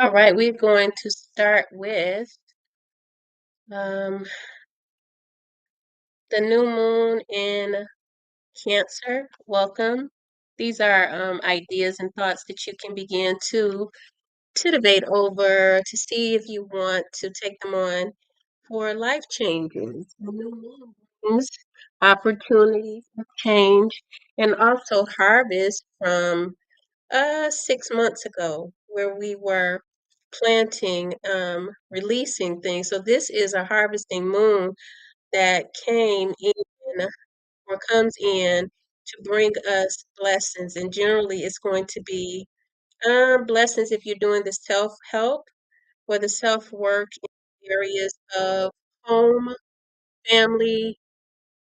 All right, we're going to start with um, the new moon in Cancer. Welcome. These are ideas and thoughts that you can begin to debate over to see if you want to take them on for life changes. The new moon brings opportunities of change and also harvest from 6 months ago, where we were planting, releasing things. So this is a harvesting moon that came in or comes in to bring us blessings. And generally, it's going to be blessings if you're doing the self-help or the self-work in areas of home, family,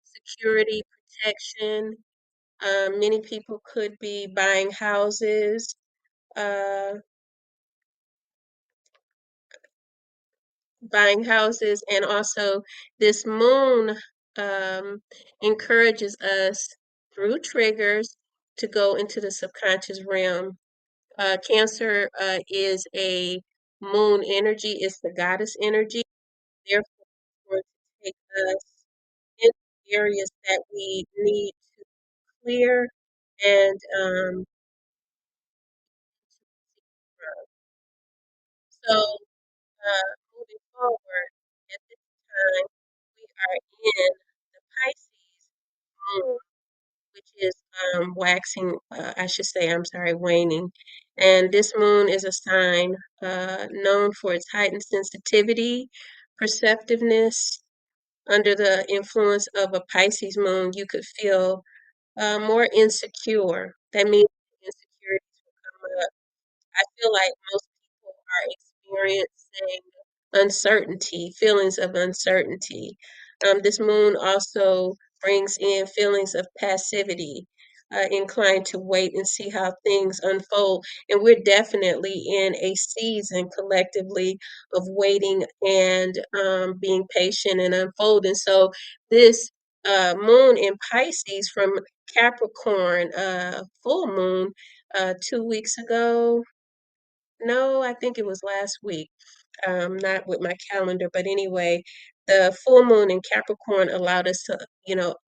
security, protection. Many people could be buying houses. Uh, Buying houses, and also this moon encourages us through triggers to go into the subconscious realm. Cancer is a moon energy, it's the goddess energy, therefore it's going to take us into areas that we need to clear and so moving forward at this time we are in the Pisces moon, which is waxing, I should say, I'm sorry, waning. And this moon is a sign known for its heightened sensitivity, perceptiveness. Under the influence of a Pisces moon, you could feel more insecure. That means insecurities will come up. I feel like most people are experiencing uncertainty, feelings of uncertainty. This moon also brings in feelings of passivity, inclined to wait and see how things unfold. And we're definitely in a season collectively of waiting and being patient and unfolding. So this moon in Pisces from Capricorn, full moon 2 weeks ago. No, I think it was last week. Not with my calendar, but anyway, the full moon in Capricorn allowed us to,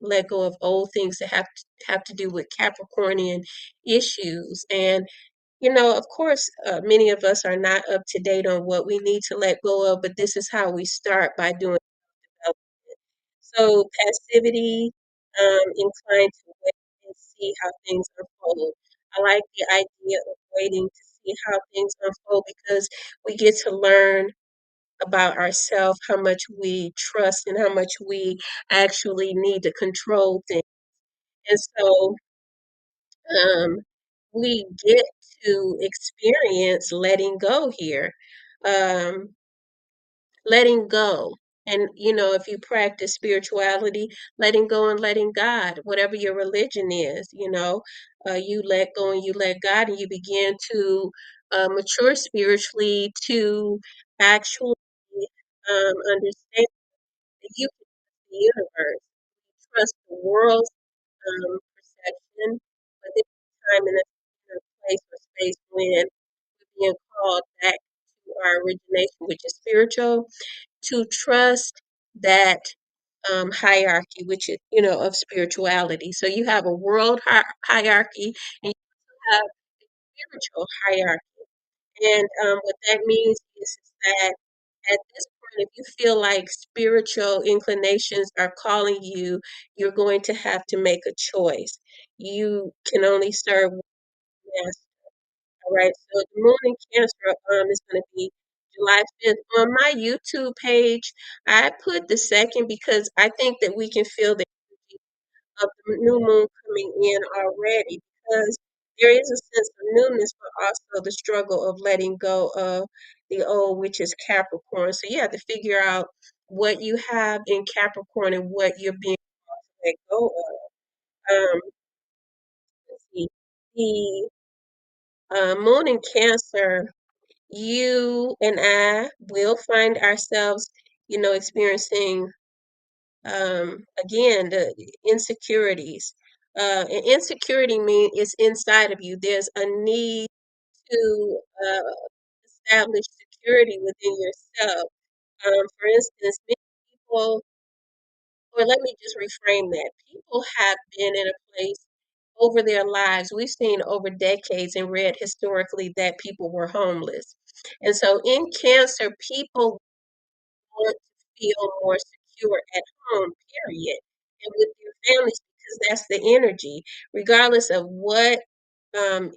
let go of old things that have to do with Capricornian issues. And of course, many of us are not up to date on what we need to let go of, but this is how we start by doing development. So passivity, inclined to wait and see how things unfold. I like the idea of waiting to see how things unfold because we get to learn about ourselves, how much we trust and how much we actually need to control things. And so we get to experience letting go here. Um, Letting go. And, if you practice spirituality, letting go and letting God, whatever your religion is, you let go and you let God, and you begin to mature spiritually to actually understand that you can trust the universe, trust the world's perception, but this time in a place or space when we're being called back to our origination, which is spiritual, to trust that hierarchy, which is, of spirituality. So you have a world hierarchy and you have spiritual hierarchy. And what that means is that at this point, if you feel like spiritual inclinations are calling you, you're going to have to make a choice. You can only serve one master. All right. So the moon in Cancer is going to be July 5th. On my YouTube page, I put the second because I think that we can feel the energy of the new moon coming in already because there is a sense of newness, but also the struggle of letting go of the old, which is Capricorn. So you have to figure out what you have in Capricorn and what you're being let go of. Let's see. The moon in Cancer, you and I will find ourselves, experiencing again the insecurities. And insecurity means it's inside of you. There's a need to establish security within yourself. For instance, many people, or let me just reframe that. People have been in a place over their lives. We've seen over decades and read historically that people were homeless. And so in Cancer, people want to feel more secure at home, period, and with their families because that's the energy. Regardless of what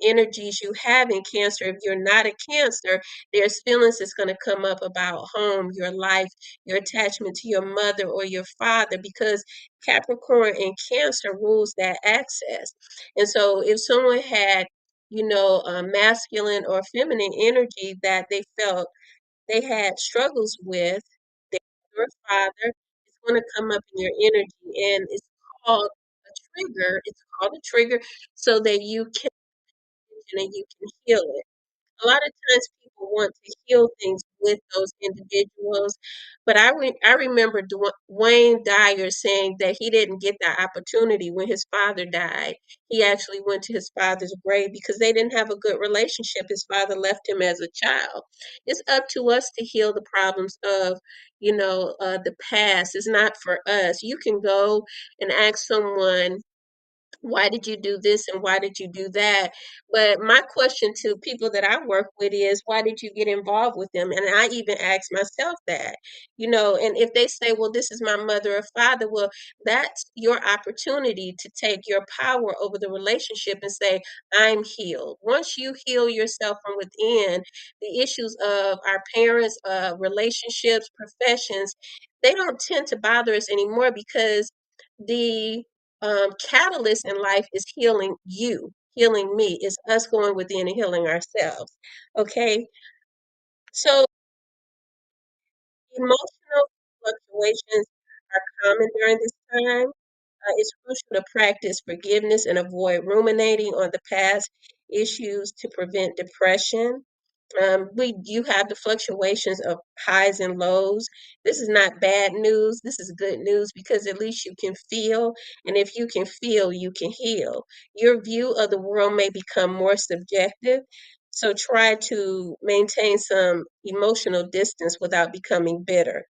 energies you have in Cancer, if you're not a Cancer, there's feelings that's going to come up about home, your life, your attachment to your mother or your father, because Capricorn and Cancer rules that access. And so if someone had, masculine or feminine energy that they felt they had struggles with, their mother or father, it's going to come up in your energy, and it's called a trigger. It's called a trigger so that you can and you can heal it. A lot of times people want to heal things with those individuals, but I remember Wayne Dyer saying that he didn't get that opportunity when his father died. He actually went to his father's grave because they didn't have a good relationship. His father left him as a child. It's up to us to heal the problems of, the past. It's not for us. You can go and ask someone, why did you do this and why did you do that? But my question to people that I work with is, why did you get involved with them? And I even ask myself that, and if they say, well, this is my mother or father, well, that's your opportunity to take your power over the relationship and say, I'm healed. Once you heal yourself from within, the issues of our parents, relationships, professions, they don't tend to bother us anymore because the catalyst in life is healing you, healing me. It's us going within and healing ourselves. Okay. So emotional fluctuations are common during this time. It's crucial to practice forgiveness and avoid ruminating on the past issues to prevent depression. You have the fluctuations of highs and lows. This is not bad news. This is good news because at least you can feel. And if you can feel, you can heal. Your view of the world may become more subjective. So try to maintain some emotional distance without becoming bitter.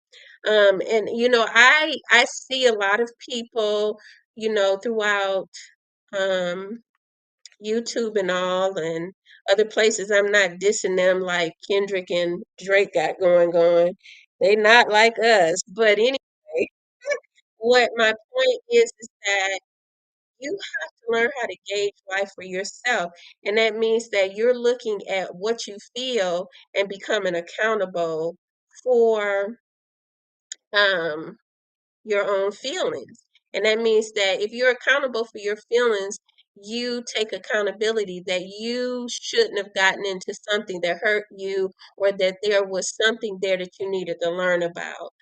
And I see a lot of people, throughout um, YouTube and all, and other places. I'm not dissing them like Kendrick and Drake got going on. They not like us. But anyway, what my point is that you have to learn how to gauge life for yourself. And that means that you're looking at what you feel and becoming accountable for um your own feelings. And that means that if you're accountable for your feelings, you take accountability that you shouldn't have gotten into something that hurt you or that there was something there that you needed to learn about.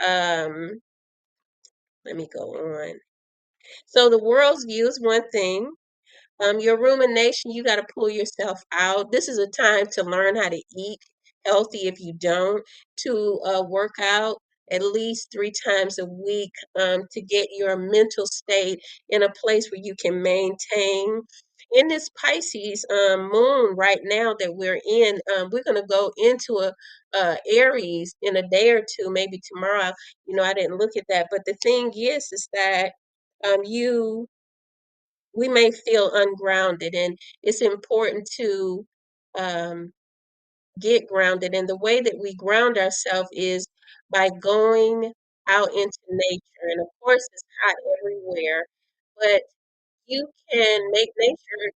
Um, Let me go on. So the world's view is one thing. Your rumination, you got to pull yourself out. This is a time to learn how to eat healthy if you don't, to work out at least 3 times a week to get your mental state in a place where you can maintain. In this Pisces moon right now that we're in, we're going to go into a Aries in a day or two, maybe tomorrow. I didn't look at that, but the thing is that you we may feel ungrounded, and it's important to um, get grounded. And the way that we ground ourselves is by going out into nature. And of course, it's hot everywhere, but you can make nature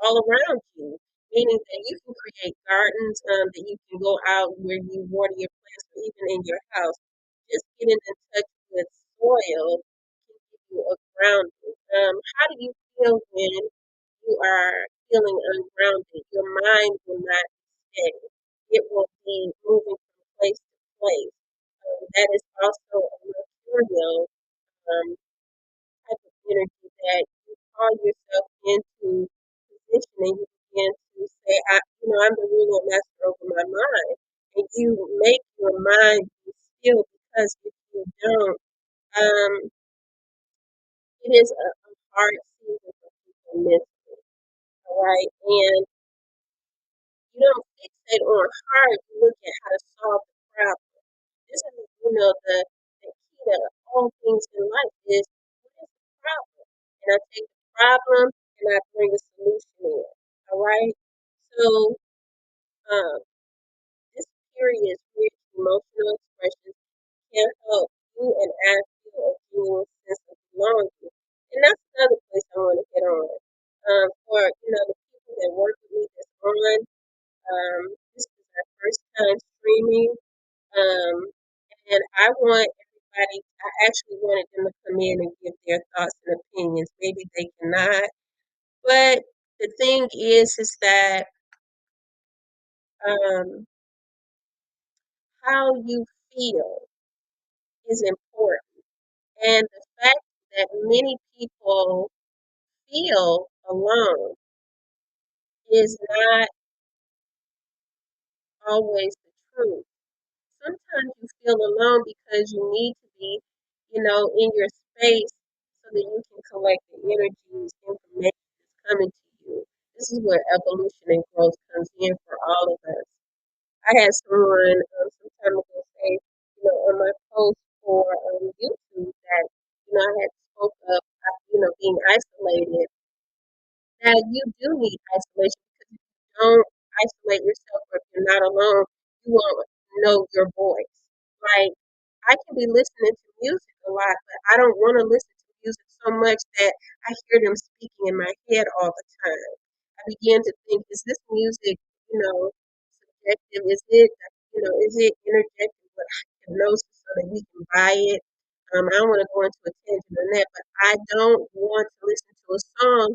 all around you, meaning that you can create gardens, that you can go out where you water your plants, or even in your house. Just getting in touch with soil can give you a grounding. How do you feel when you are feeling ungrounded? Your mind will not be steady. It will be moving from place to place. That is also a mercurial um, type of energy that you call yourself into position and you begin to say, I'm the ruler and master over my mind. And you make your mind be still because if you don't, um, it is a hard season for people mentally, all right? And You don't fixate on hard, you look at how to solve the problem. This is, the key to all things in life is what is the problem? And I take the problem and I bring a solution in. All right? So um, this period is rich emotional expressions can help you and I feel a genuine sense of belonging. And that's another place I want to get on. For the people that work with me that's on, this is our first time streaming. Um, and I want everybody, I actually wanted them to come in and give their thoughts and opinions. Maybe they cannot. But the thing is that um, how you feel is important. And the fact that many people feel alone is not always the truth. Sometimes you feel alone because you need to be, in your space so that you can collect the energies, information that's coming to you. This is where evolution and growth comes in for all of us. I had someone some time ago say, on my post for YouTube that, I had spoke of, being isolated, that you do need isolation because if you don't isolate yourself or if you're not alone, you won't know your voice. Like, I can be listening to music a lot, but I don't want to listen to music so much that I hear them speaking in my head all the time. I begin to think, is this music, subjective? Is it interjecting with hypnosis so that we can buy it? I don't want to go into a tangent on that, but I don't want to listen to a song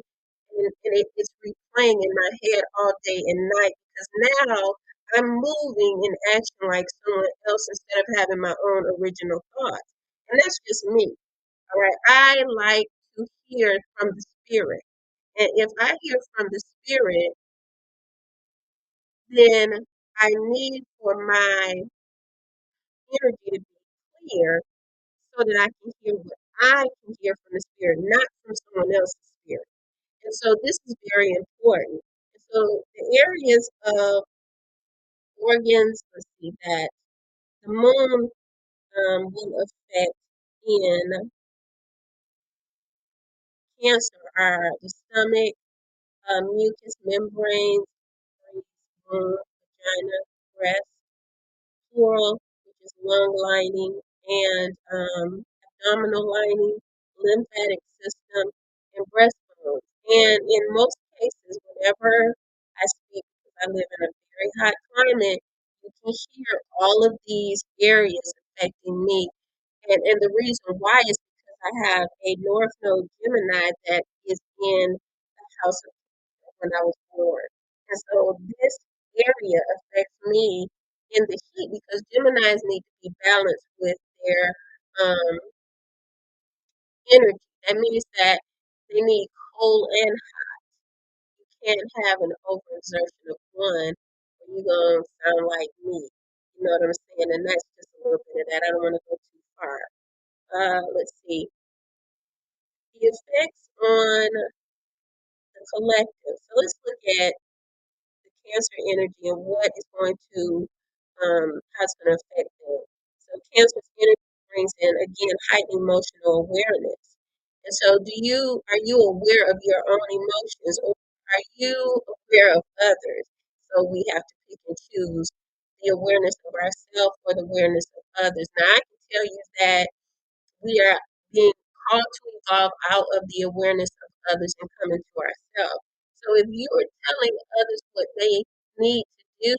and it's replaying in my head all day and night because now I'm moving and acting like someone else instead of having my own original thoughts. And that's just me. All right. I like to hear from the spirit. And if I hear from the spirit, then I need for my energy to be clear so that I can hear what I can hear from the spirit, not from someone else's spirit. And so this is very important. And so the areas of organs, let's see that the moon will affect in Cancer are the stomach, mucous membranes, bone, vagina, breast, pleural, which is lung lining, and abdominal lining, lymphatic system, and breastbone. And in most cases, whenever I speak, because I live in a very hot climate, you can hear all of these areas affecting me. And the reason why is because I have a North Node Gemini that is in the house of when I was born. And so this area affects me in the heat because Geminis need to be balanced with their um, energy. That means that they need cold and hot. You can't have an overexertion of one or you're going to sound like me. You know what I'm saying? And that's just a little bit of that. I don't want to go too far. Let's see. The effects on the collective. So let's look at the Cancer energy and what is going to, how it's going to affect them. So Cancer's energy brings in, again, heightened emotional awareness. And so are you aware of your own emotions or are you aware of others? So we have to pick and choose the awareness of ourselves or the awareness of others. Now I can tell you that we are being called to evolve out of the awareness of others and come into ourselves. So if you are telling others what they need to do,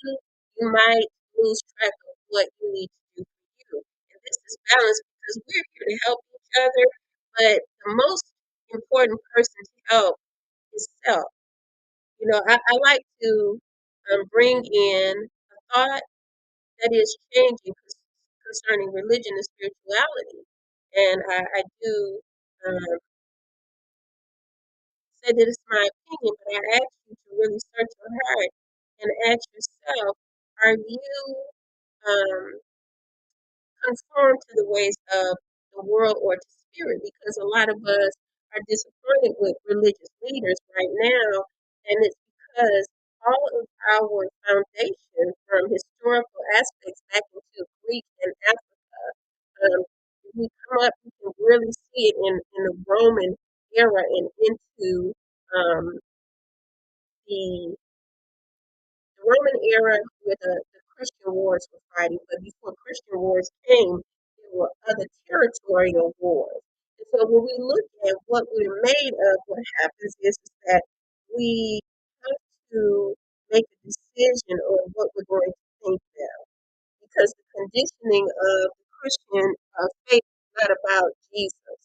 you might lose track of what you need to do for you. And this is balance because we're here to help each other, but the most important person to help is self. I like to bring in a thought that is changing concerning religion and spirituality. And I do say that it's my opinion, but I ask you to really search your heart and ask yourself, are you um, conform to the ways of the world or to spirit? Because a lot of us are disappointed with religious leaders right now, and it's because all of our foundation from historical aspects back into Greek and Africa. If we come up, we can really see it in the Roman era and into um, the Roman era where the Christian wars were fighting, but before Christian wars came, there were other territorial wars. And so when we look at what we're made of, what happens is that we have to make a decision on what we're going to think now. Because the conditioning of the Christian faith is not about Jesus.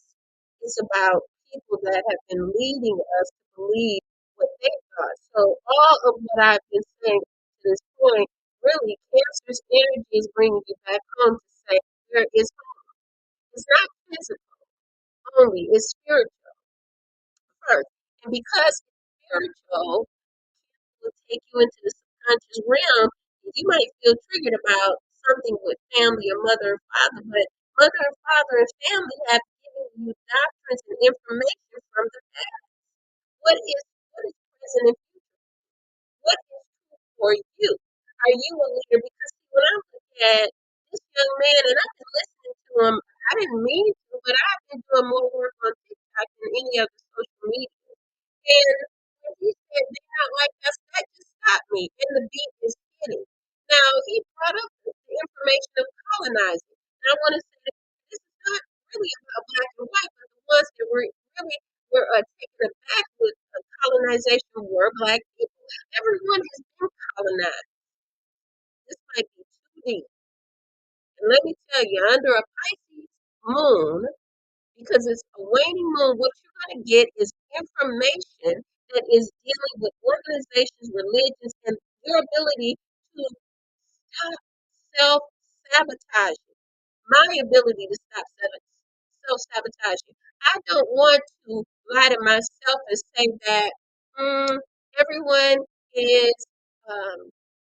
It's about people that have been leading us to believe what they thought. So all of what I've been saying to this point, really, Cancer's energy is bringing you back home to say there is hope. It's not physical only; it's spiritual first. And because it's spiritual, will take you into the subconscious realm, and you might feel triggered about something with family or mother or father, but mother and father and family have given you doctrines and information from the past. What is present and future? What is true for you? Are you a leader? Because see, when I look at this young man, and I've been listening to him, I didn't mean to, but I've been doing more work on TikTok than any other social media. And when he said they're not like us, that just stopped me. And the beat is hitting. Now he brought up the information of colonizing. And I want to say that this is not really about black and white, but the ones that were taken aback with colonization were black people. Everyone has been colonized. This might be too deep. And let me tell you, under a Pisces moon, because it's a waning moon, what you're going to get is information that is dealing with organizations, religions, and your ability to stop self sabotaging. My ability to stop self sabotaging. I don't want to lie to myself and say that everyone is um,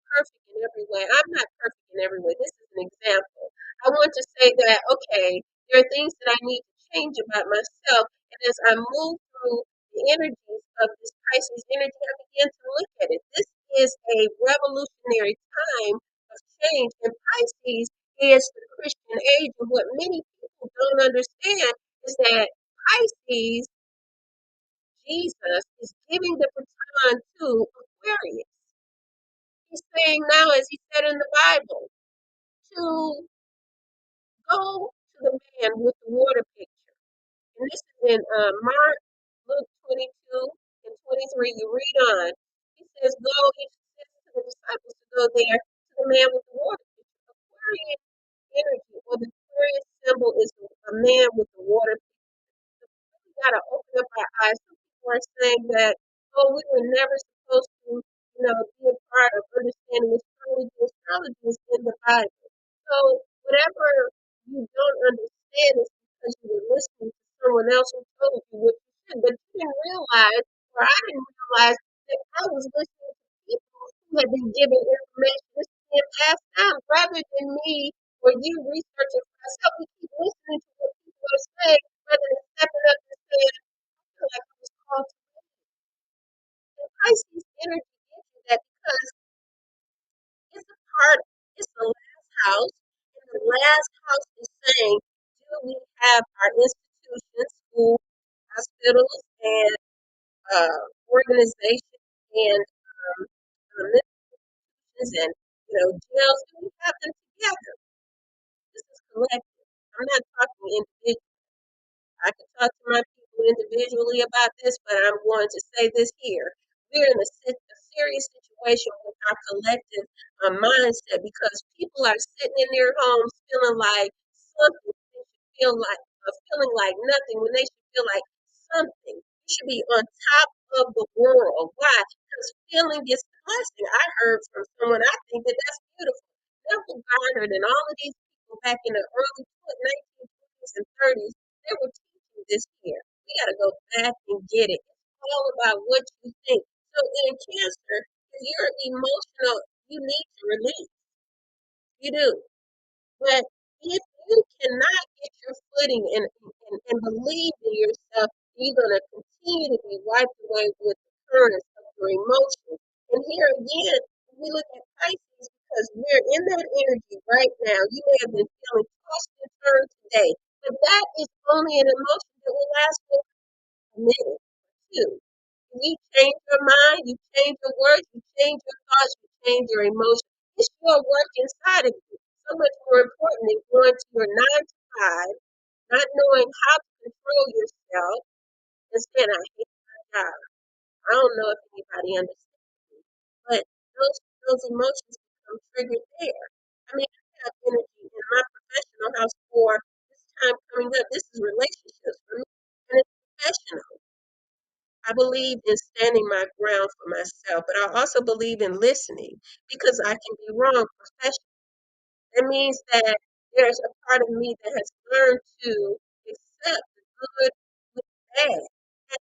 perfect in every way. I'm not perfect in every way. This is an example. I want to say that, okay, there are things that I need to change about myself. And as I move through the energies of this Pisces energy, I begin to look at it. This is a revolutionary time of change. And Pisces is the Christian age. And what many people don't understand is that Pisces, Jesus, is giving the baton to Aquarius. He's saying now, as he said in the Bible, to go to the man with the water picture. And this is in Mark, Luke 22 and 23. You read on. He says, he says to the disciples to go there to the man with the water picture. Aquarius energy, or the Aquarius symbol is a man with the water picture. So we got to open up our eyes. Some people are saying that, we were never supposed to, be a part of understanding astrology. Astrology is in the Bible. So whatever you don't understand is because you were listening to someone else who told you what you should, but you didn't realize, or I didn't realize, that I was listening to people who had been given information that's being passed down rather than me or you researching for myself. We keep listening to what people are saying rather than stepping up and saying, I feel like I was called to lead. And Pisces energy gives you that because it's a part, it's the last house, and the last house is saying, do we have our institutions, schools, hospitals, and organizations, and institutions, and jails? Do we have them together? This is collective. I'm not talking individual. I can talk to my people individually about this, but I'm going to say this here. We're in a serious situation with our collective mindset because people are sitting in their homes feeling like something. They should feel like feeling like nothing when they should feel like something. You should be on top of the world. Why? Because feeling is a blessing. I heard from someone. I think that that's beautiful. Neville Goddard and all of these people back in the early 1920s and 30s, they were teaching this here. We got to go back and get it. It's all about what you think. So in Cancer, if you're emotional, you need to release. You do. But if you cannot get your footing and believe in yourself, you're going to continue to be wiped away with the currents of your emotions. And here again, we look at Pisces because we're in that energy right now. You may have been feeling tossed and turned today, but that is only an emotion that will last for a minute or two. When you change your mind, you change your words, you change your thoughts, you change your emotions. It's your work inside of you. So much more important than going to your 9 to 5, not knowing how to control yourself, and saying, I hate my job. I don't know if anybody understands me, but those emotions become triggered there. I mean, I have energy in my professional house for this time coming up. This is relationships for me, and it's professional. I believe in standing my ground for myself, but I also believe in listening because I can be wrong professionally. That means that there's a part of me that has learned to accept the good with the bad and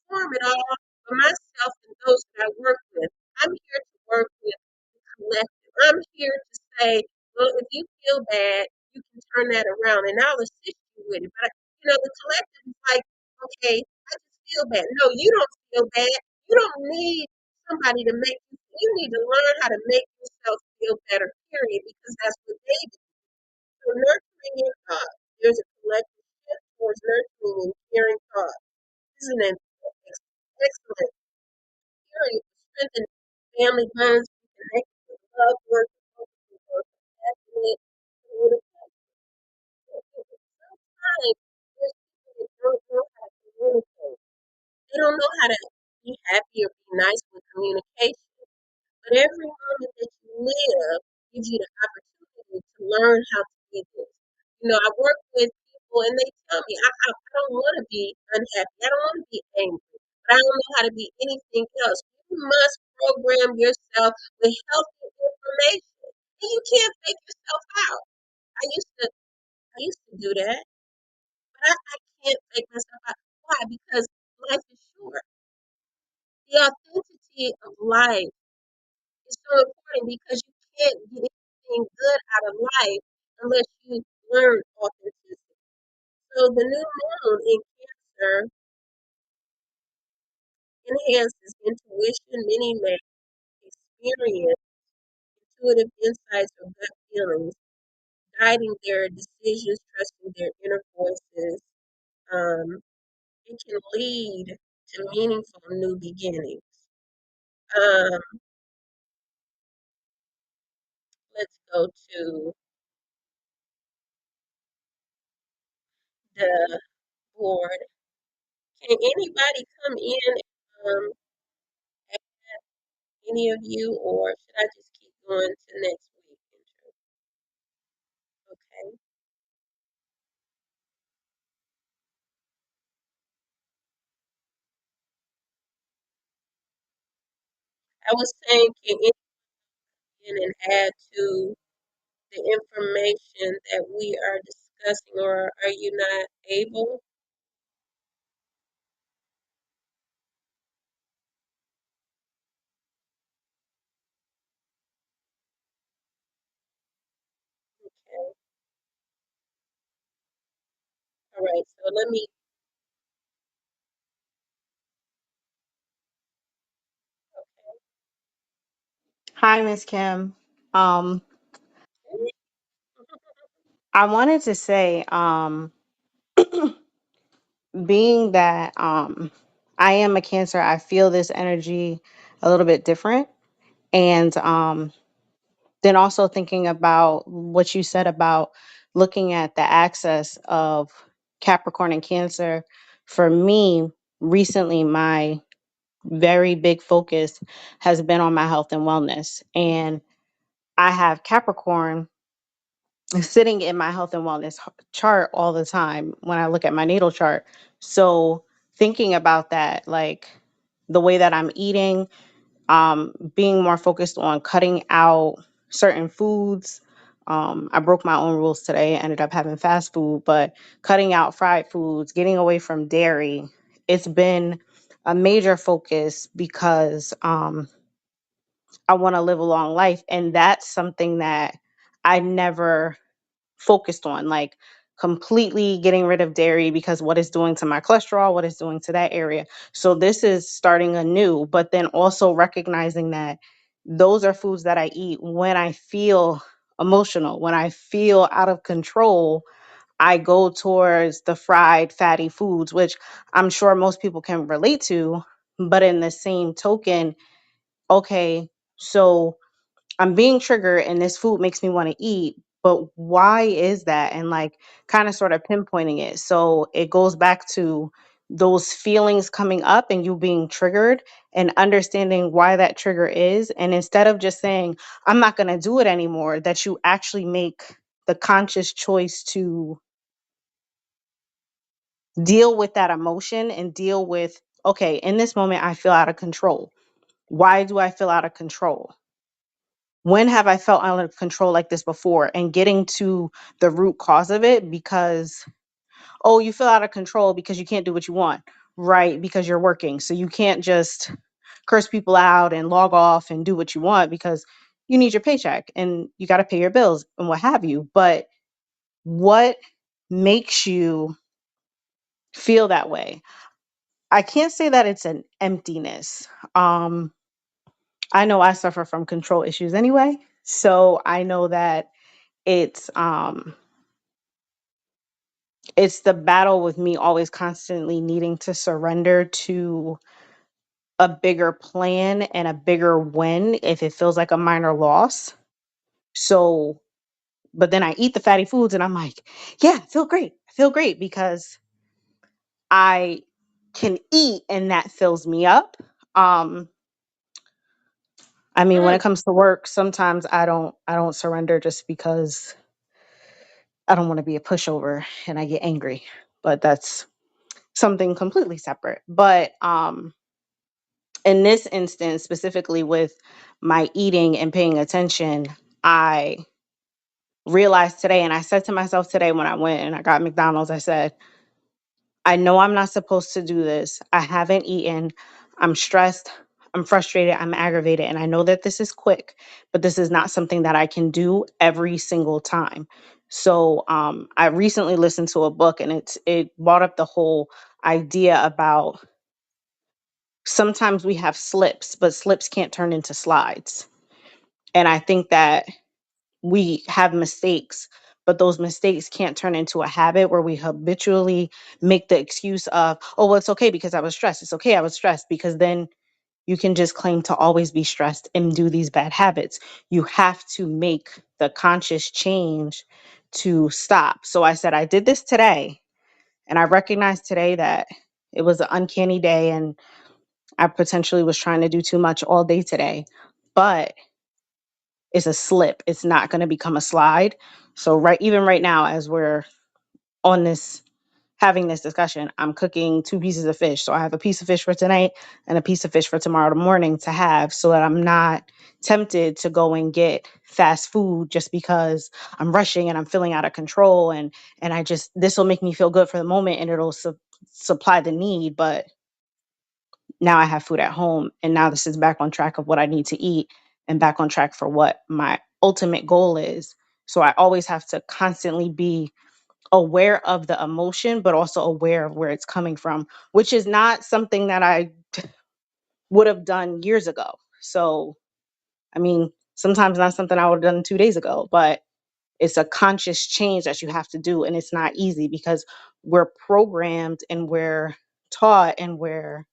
transform it all for myself and those that I work with. I'm here to work with the collective. I'm here to say, well, if you feel bad, you can turn that around and I'll assist you with it. But, the collective is like, okay, I just feel bad. No, you don't feel bad. You don't need somebody to make you need to learn how to make yourself feel better, period, because that's what they do. So nurturing your thoughts. There's a collective shift towards nurturing and caring thoughts. This is an excellent period to strengthen family bonds, be connected with loved ones, and focus on compassionate communication. Sometimes there's people that don't know how to communicate. They don't know how to be happy or be nice with communication. But every moment that you live gives you the opportunity to learn how to do this. I work with people and they tell me, I don't want to be unhappy. I don't want to be angry. But I don't know how to be anything else. You must program yourself with healthy information. And you can't fake yourself out. I used to do that, but I can't fake myself out. Why? Because life is short. The authenticity of life is so important because you can't get anything good out of life unless you learn authenticity. So the new moon in Cancer enhances intuition. Many may experience intuitive insights or gut feelings, guiding their decisions, trusting their inner voices. Um, it can lead to meaningful new beginnings. Um, let's go to the board. Can anybody come in? Um, any of you, or should I just keep going to next week? Okay. I was saying, can anyone in and add to the information that we are discussing, or are you not able? Okay. All right. So let me. Hi, Miss Kim. Um, Okay. I wanted to say, being that I am a Cancer, I feel this energy a little bit different. And then also thinking about what you said about looking at the axis of Capricorn and Cancer. For me, recently, my very big focus has been on my health and wellness. And I have Capricorn sitting in my health and wellness chart all the time when I look at my natal chart. So thinking about that, like the way that I'm eating, being more focused on cutting out certain foods. I broke my own rules today, ended up having fast food, but cutting out fried foods, getting away from dairy, it's been a major focus because I want to live a long life. And that's something that I never focused on, like completely getting rid of dairy because what it's doing to my cholesterol, what it's doing to that area. So this is starting anew, but then also recognizing that those are foods that I eat when I feel emotional, when I feel out of control. I go towards the fried fatty foods, which I'm sure most people can relate to. But in the same token, okay, so I'm being triggered and this food makes me want to eat, but why is that? And like kind of sort of pinpointing it. So it goes back to those feelings coming up and you being triggered and understanding why that trigger is. And instead of just saying, I'm not going to do it anymore, that you actually make the conscious choice to deal with that emotion and deal with, okay, in this moment, I feel out of control. Why do I feel out of control? When have I felt out of control like this before? And getting to the root cause of it, because, oh, you feel out of control because you can't do what you want, right? Because you're working. So you can't just curse people out and log off and do what you want because you need your paycheck and you got to pay your bills and what have you. But what makes you feel that way? I can't say that it's an emptiness. I know I suffer from control issues anyway. So I know that it's it's the battle with me always constantly needing to surrender to a bigger plan and a bigger win if it feels like a minor loss. So, but then I eat the fatty foods and I'm like, yeah, I feel great. I feel great because I can eat and that fills me up. Um, I mean, when Mm, it comes to work, sometimes I don't surrender just because I don't want to be a pushover and I get angry. But that's something completely separate. But in this instance, specifically with my eating and paying attention, I realized today, and I said to myself today when I went and I got McDonald's, I said, I know I'm not supposed to do this. I haven't eaten. I'm stressed. I'm frustrated. I'm aggravated. And I know that this is quick, but this is not something that I can do every single time. So I recently listened to a book and it brought up the whole idea about sometimes we have slips, but slips can't turn into slides. And I think that we have mistakes, but those mistakes can't turn into a habit where we habitually make the excuse of, oh, well, it's okay because I was stressed. It's okay, I was stressed, because then you can just claim to always be stressed and do these bad habits. You have to make the conscious change to stop. So I said, I did this today, and I recognized today that it was an uncanny day and I potentially was trying to do too much all day today. But it's a slip. It's not going to become a slide. So right even right now as we're on this having this discussion, I'm cooking two pieces of fish. So I have a piece of fish for tonight and a piece of fish for tomorrow morning to have so that I'm not tempted to go and get fast food just because I'm rushing and I'm feeling out of control and I just this will make me feel good for the moment and it'll supply the need, but now I have food at home and now this is back on track of what I need to eat and back on track for what my ultimate goal is. So I always have to constantly be aware of the emotion but also aware of where it's coming from, which is not something that I would have done years ago. So I mean, sometimes not something I would have done 2 days ago, but it's a conscious change that you have to do and it's not easy because we're programmed and we're taught and we're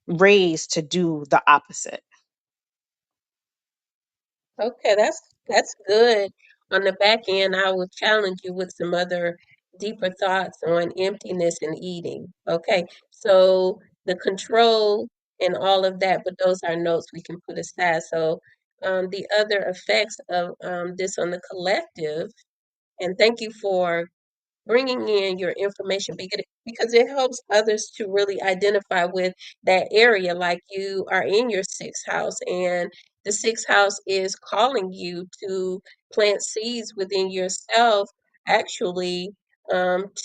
raised to do the opposite. okay, that's good. On the back end, I will challenge you with some other deeper thoughts on emptiness and eating. Okay, so the control and all of that, but those are notes we can put aside. So the other effects of this on the collective, and thank you for bringing in your information because it helps others to really identify with that area. Like you are in your sixth house, and the sixth house is calling you to plant seeds within yourself, actually,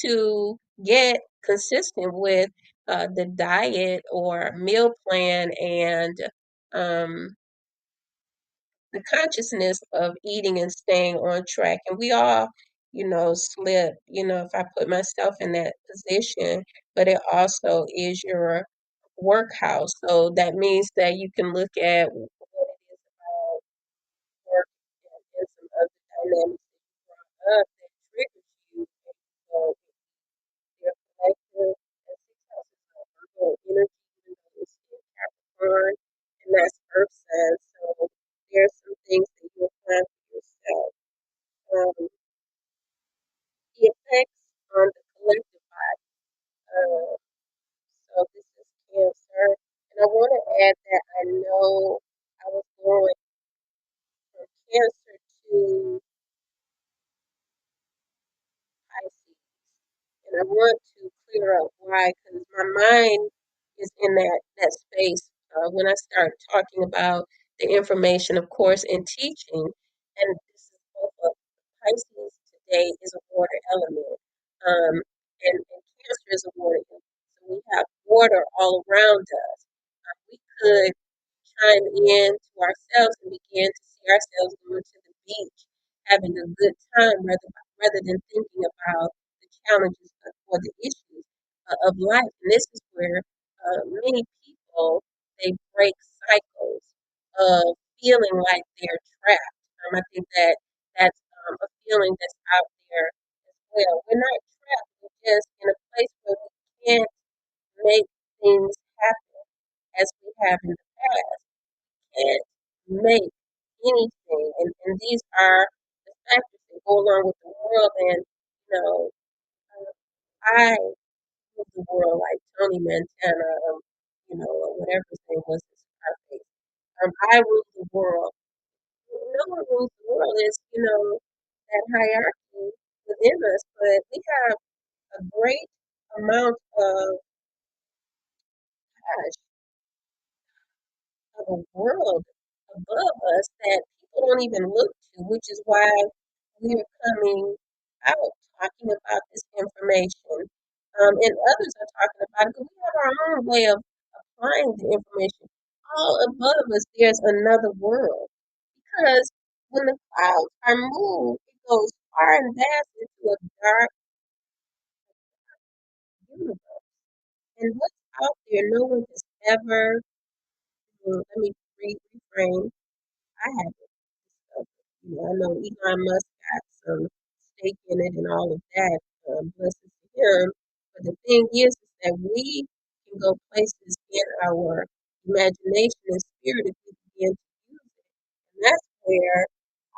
to get consistent with the diet or meal plan and um, the consciousness of eating and staying on track. And we all, slip, if I put myself in that position, but it also is your workhouse. So that means that you can look at what it is. dynamics that you brought up that triggers you. So your collective and six houses of Virgo energy, even though it's in Capricorn, and that's Earth says. So there's some things that you'll find for yourself. Um, the effects on the collective body. So this is Cancer. And I want to add that I know I was going from Cancer to Pisces. And I want to clear up why, because my mind is in that space when I start talking about the information, of course, in teaching. And this is both of Pisces today is a water element, um, and Cancer is a water element. So we have water all around us. We could chime in to ourselves and begin to see ourselves going to the beach, having a good time rather than thinking about the challenges or the issues of life. And this is where many people they break cycles of feeling like they're trapped. I think that that's a feeling that's out there as well. We're not trapped. We're just in a place where we can't make things happen as we have in the past. Can't make anything, and these are the factors that go along with the world. And I move the world like Tony Montana, or whatever his name was, his Scarface. I rule the world. No one rules the world. It's that hierarchy within us, but we have a great amount of gosh, of a world above us that people don't even look to, which is why we're coming out talking about this information. And others are talking about it because we have our own way of applying the information. All above us, there's another world. Because when the clouds are moved, it goes far and vast into a dark universe. And what's out there, no one has ever, let me reframe, I haven't discovered. I know Elon Musk got some stake in it and all of that. Blessings to him. But the thing is that we can go places in our imagination and spirit if we begin to use it. And that's where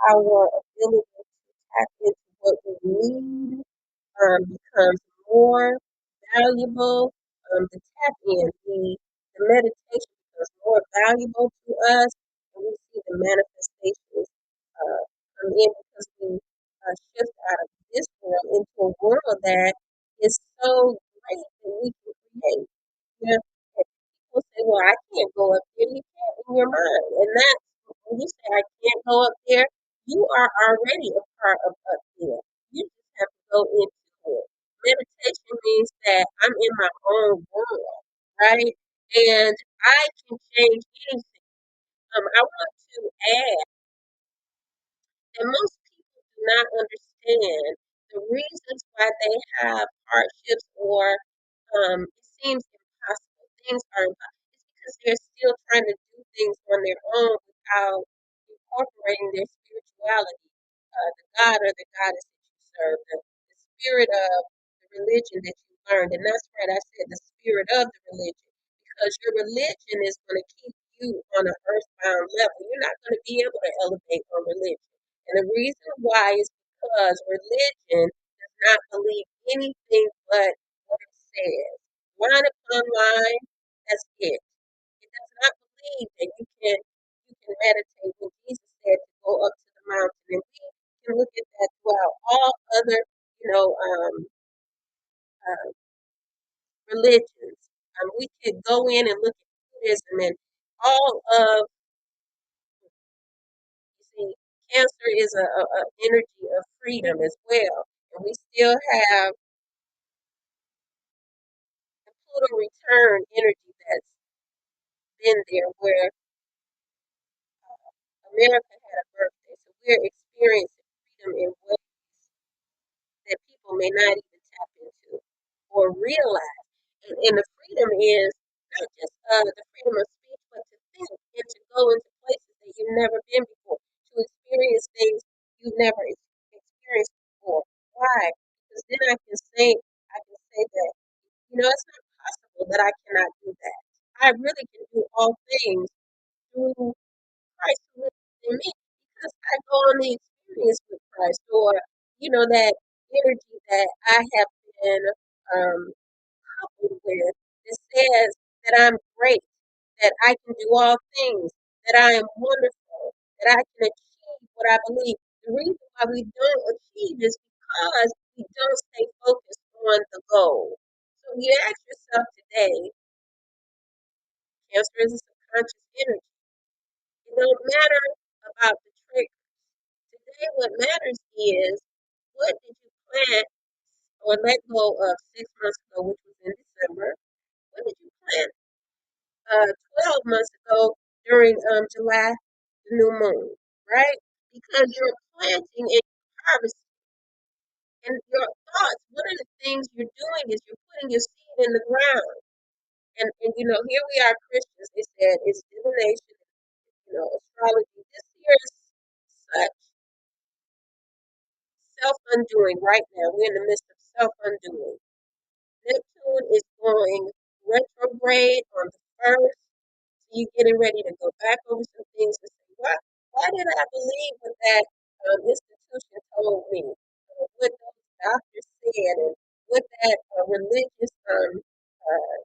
our ability to tap into what we need becomes more valuable. The tap in, the meditation becomes more valuable to us, and we see the manifestations come in because we shift out of this world into a world that is so great that we can create. Yeah. And people say, well, I can't go up there. You can't in your mind. And that's when you say, I can't go up there, you are already a part of up there. You just have to go into it. Meditation means that I'm in my own world, right? And I can change anything. I want to add and most people do not understand the reasons why they have hardships or it seems impossible. Things are impossible. It's because they're still trying to do things on their own without incorporating their spirituality, the God or the goddess that you serve, the spirit of the religion that you learned. And that's right, I said the spirit of the religion. Because your religion is going to keep you on an earthbound level. You're not going to be able to elevate on religion. And the reason why is because religion does not believe anything but what it says. Line upon line, that's it. It does not believe that you can meditate when Jesus said to go up to the mountain. And we can look at that throughout all other, you know, uh, religions. We could go in and look at Buddhism and all of you see, Cancer is a energy of freedom as well. And we still have the Pluto return energy that's been there where America had a birthday. So we're experiencing freedom in ways that people may not even tap into or realize. And the freedom is not just the freedom of speech, but to think and to go into places that you've never been before, to experience things you've never experienced I can say that, it's not possible that I cannot do that. I really can do all things through Christ who lives in me because I go on the experience with Christ, or that energy that I have been um, coupled with that says that I'm great, that I can do all things, that I am wonderful, that I can achieve what I believe. The reason why we don't achieve is because we don't stay focused on the goal. So you ask yourself today, Cancer is a subconscious energy. It don't matter about the trick. Today, what matters is what did you plant or let go of 6 months ago, which was in December? What did you plant 12 months ago during July, the new moon, right? Because you're planting and harvesting. And your thoughts, one of the things you're doing is you're putting your seed in the ground. And here we are Christians. They said it's divination, astrology. This here is such self undoing right now. We're in the midst of self undoing. Neptune is going retrograde on the first. So you're getting ready to go back over some things and say, why did I believe what that institution told me? What those doctors said, and what that religious uh,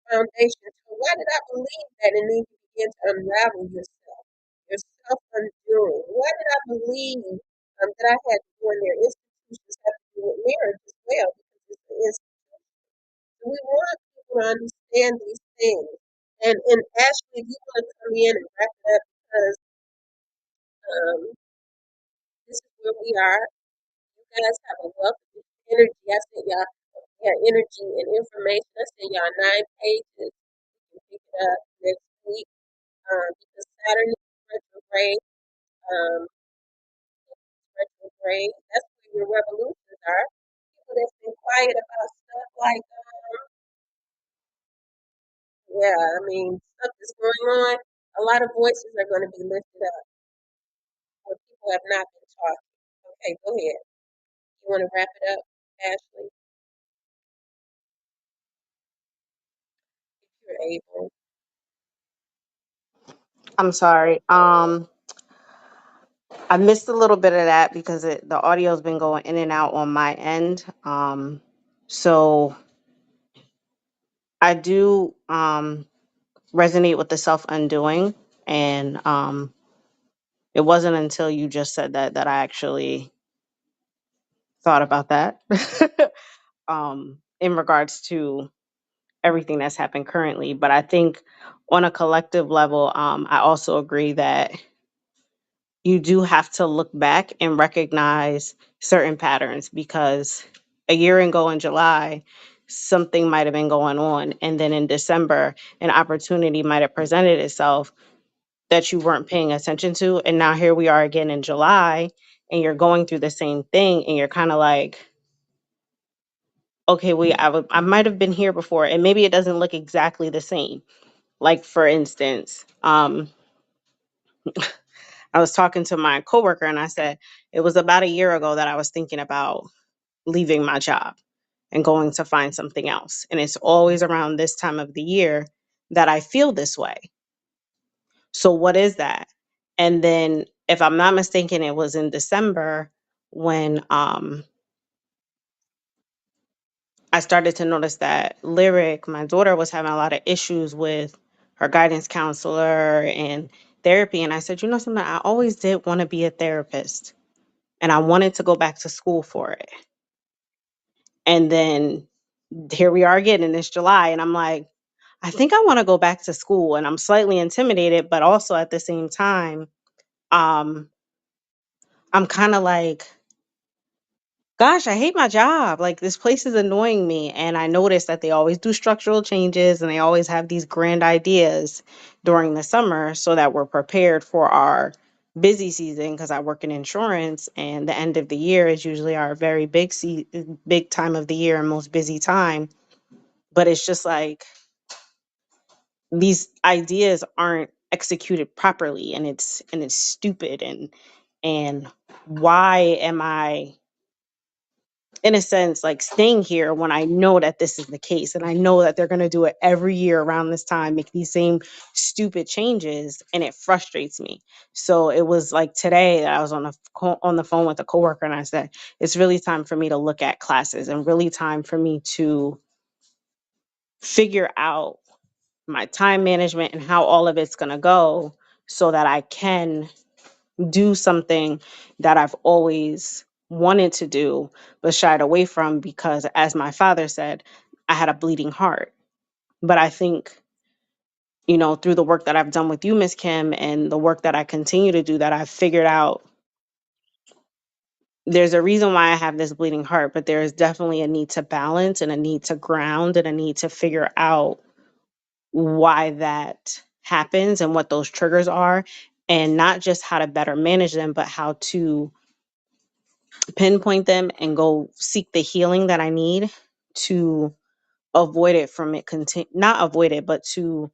foundation. So why did I believe that? And then you begin to unravel yourself, your self undoing. Why did I believe that I had to go in there? Institutions have to do with marriage as well because it's an institution. So we want people to understand these things. And Ashley, if you want to come in and wrap it up because um, this is where we are. You guys have a wealth of energy. I sent y'all energy and information. I sent y'all 9 pages. You can pick it up next week because Saturn is retrograde. Um, retrograde. That's where your revolutions are. People that's been quiet about stuff like, yeah, I mean, stuff that's going on. A lot of voices are going to be lifted up where people have not been talking. Okay, go ahead. You want to wrap it up, Ashley, if you're able? I'm sorry. I missed a little bit of that because the audio's been going in and out on my end. So I do resonate with the self undoing, and it wasn't until you just said that I actually thought about that. In regards to everything that's happened currently, but I think on a collective level, I also agree that you do have to look back and recognize certain patterns because a year ago in July, something might have been going on. And then in December, an opportunity might have presented itself that you weren't paying attention to. And now here we are again in July, and you're going through the same thing. And you're kind of like, okay, I might have been here before. And maybe it doesn't look exactly the same. Like, for instance, I was talking to my coworker and I said, it was about a year ago that I was thinking about leaving my job and going to find something else. And it's always around this time of the year that I feel this way. So, what is that? And then, if I'm not mistaken, it was in December when I started to notice that Lyric, my daughter, was having a lot of issues with her guidance counselor and therapy. And I said, you know something, I always did want to be a therapist and I wanted to go back to school for it. And then here we are again in this July, and I'm like, I think I want to go back to school, and I'm slightly intimidated, but also at the same time, um, I'm kind of like, gosh, I hate my job. Like this place is annoying me, and I notice that they always do structural changes, and they always have these grand ideas during the summer, so that we're prepared for our busy season. Because I work in insurance, and the end of the year is usually our very big time of the year and most busy time. But it's just like these ideas aren't executed properly, and it's stupid, and why am I in a sense, like staying here when I know that this is the case and I know that they're going to do it every year around this time, make these same stupid changes, and it frustrates me. So it was like today that I was on the phone with a coworker and I said, it's really time for me to look at classes and really time for me to figure out my time management and how all of it's going to go so that I can do something that I've always wanted to do but shied away from because, as my father said, I had a bleeding heart. But I think, through the work that I've done with you, Miss Kim, and the work that I continue to do, that I've figured out there's a reason why I have this bleeding heart, but there is definitely a need to balance and a need to ground and a need to figure out why that happens and what those triggers are, and not just how to better manage them, but how to pinpoint them and go seek the healing that I need to avoid it from it not avoid it, but to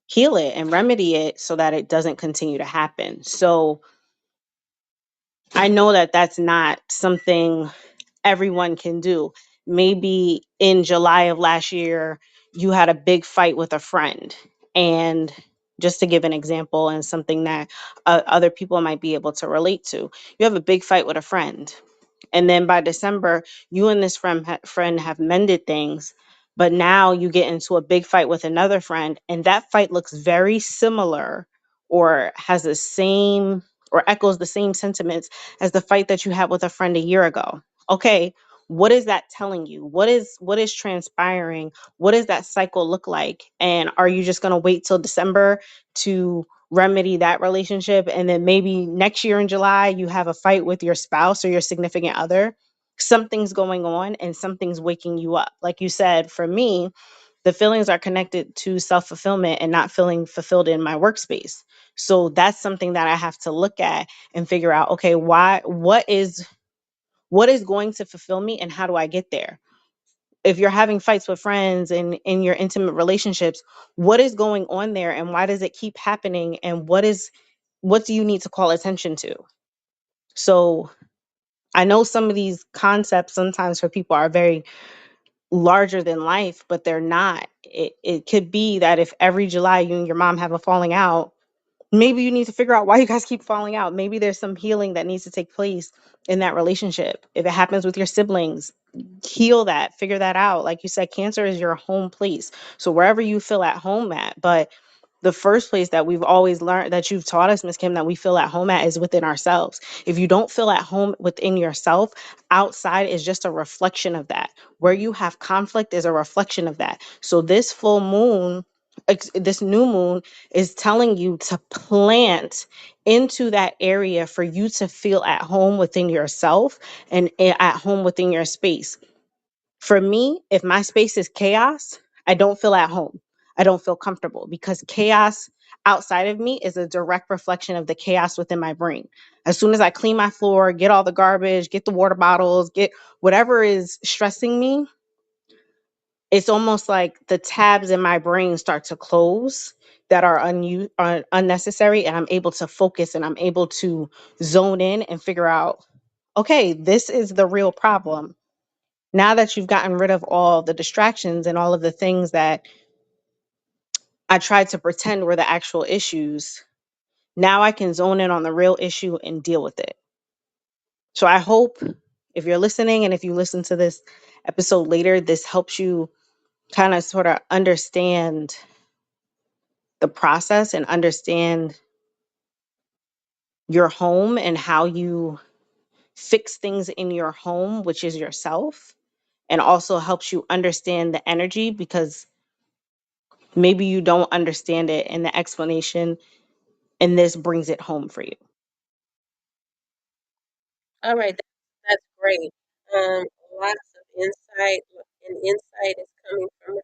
heal it and remedy it so that it doesn't continue to happen. So I know that that's not something everyone can do. Maybe in July of last year, you had a big fight with a friend. And just to give an example and something that other people might be able to relate to, you have a big fight with a friend. And then by December, you and this friend have mended things. But now you get into a big fight with another friend, and that fight looks very similar or has the same or echoes the same sentiments as the fight that you had with a friend a year ago. Okay, what is that telling you? What is transpiring? What does that cycle look like? And are you just going to wait till December to remedy that relationship, and then maybe next year in July you have a fight with your spouse or your significant other? Something's going on and something's waking you up. Like you said, for me, the feelings are connected to self-fulfillment and not feeling fulfilled in my workspace. So that's something that I have to look at and figure out, okay, why what is going to fulfill me and how do I get there? If you're having fights with friends and in your intimate relationships, what is going on there and why does it keep happening, and what do you need to call attention to? So I know some of these concepts sometimes for people are very larger than life, but they're not. It could be that if every July you and your mom have a falling out, maybe you need to figure out why you guys keep falling out. Maybe there's some healing that needs to take place in that relationship. If it happens with your siblings, heal that, figure that out. Like you said, cancer is your home place. So wherever you feel at home at, but the first place that we've always learned, that you've taught us, Miss Kim, that we feel at home at is within ourselves. If you don't feel at home within yourself, outside is just a reflection of that. Where you have conflict is a reflection of that. So this full moon, this new moon is telling you to plant into that area for you to feel at home within yourself and at home within your space. For me, if my space is chaos, I don't feel at home. I don't feel comfortable because chaos outside of me is a direct reflection of the chaos within my brain. As soon as I clean my floor, get all the garbage, get the water bottles, get whatever is stressing me, it's almost like the tabs in my brain start to close that are unnecessary, and I'm able to focus and I'm able to zone in and figure out, okay, this is the real problem. Now that you've gotten rid of all the distractions and all of the things that I tried to pretend were the actual issues, now I can zone in on the real issue and deal with it. So I hope, if you're listening and if you listen to this episode later, this helps you kind of sort of understand the process and understand your home and how you fix things in your home, which is yourself, and also helps you understand the energy, because maybe you don't understand it in the explanation, and this brings it home for you. All right, that's great. Lots of insight, and insight is coming from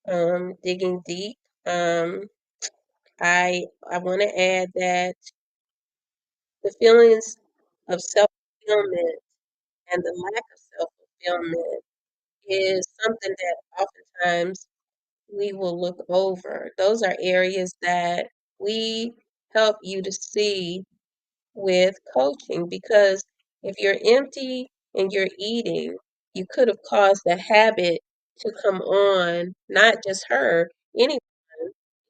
her. Digging deep. Um, I want to add that the feelings of self-fulfillment and the lack of self-fulfillment is something that oftentimes we will look over. Those are areas that we help you to see with coaching, because if you're empty and you're eating, you could have caused the habit to come on, not just her, anyone,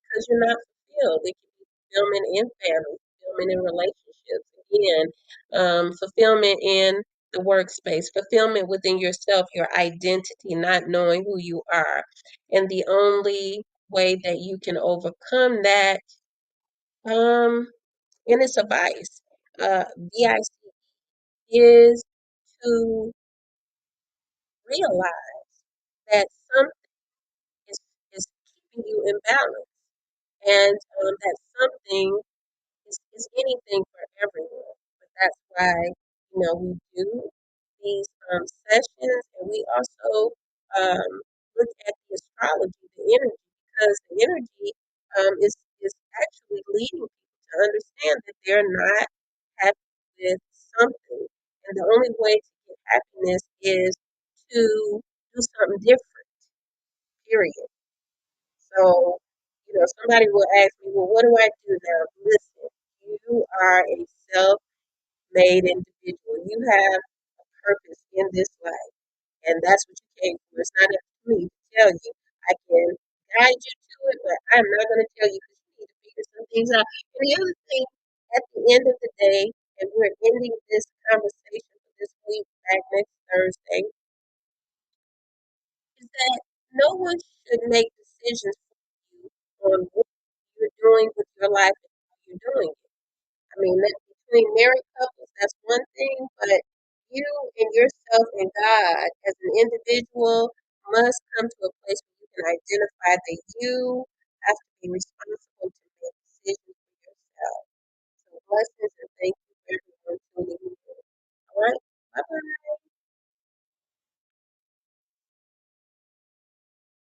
because you're not fulfilled. It can be fulfillment in family, fulfillment in relationships, again, fulfillment in the workspace, fulfillment within yourself, your identity, not knowing who you are. And the only way that you can overcome that, um, and it's a vice, VIC, is to realize that something is, is keeping you in balance, and that something is anything for everyone. But that's why, we do these sessions, and we also um, look at the astrology, the energy, because the energy is actually leading people to understand that they're not happy with something. And the only way to get happiness is to do something different, period. So, somebody will ask me, well, what do I do now? Listen, you are a self made individual. You have a purpose in this life, and that's what you came for. It's not up to me to tell you. I can guide you to it, but I'm not going to tell you because you need to figure some things out. And the other thing, at the end of the day, and we're ending this conversation for this week back next Thursday, is that no one should make decisions for you on what you're doing with your life and how you're doing it. I mean, that between married couples, that's one thing, but you and yourself and God as an individual must come to a place where you can identify that you have to be responsible to make decisions for yourself. So blessings and thank you for everyone tuning in. All right, bye bye.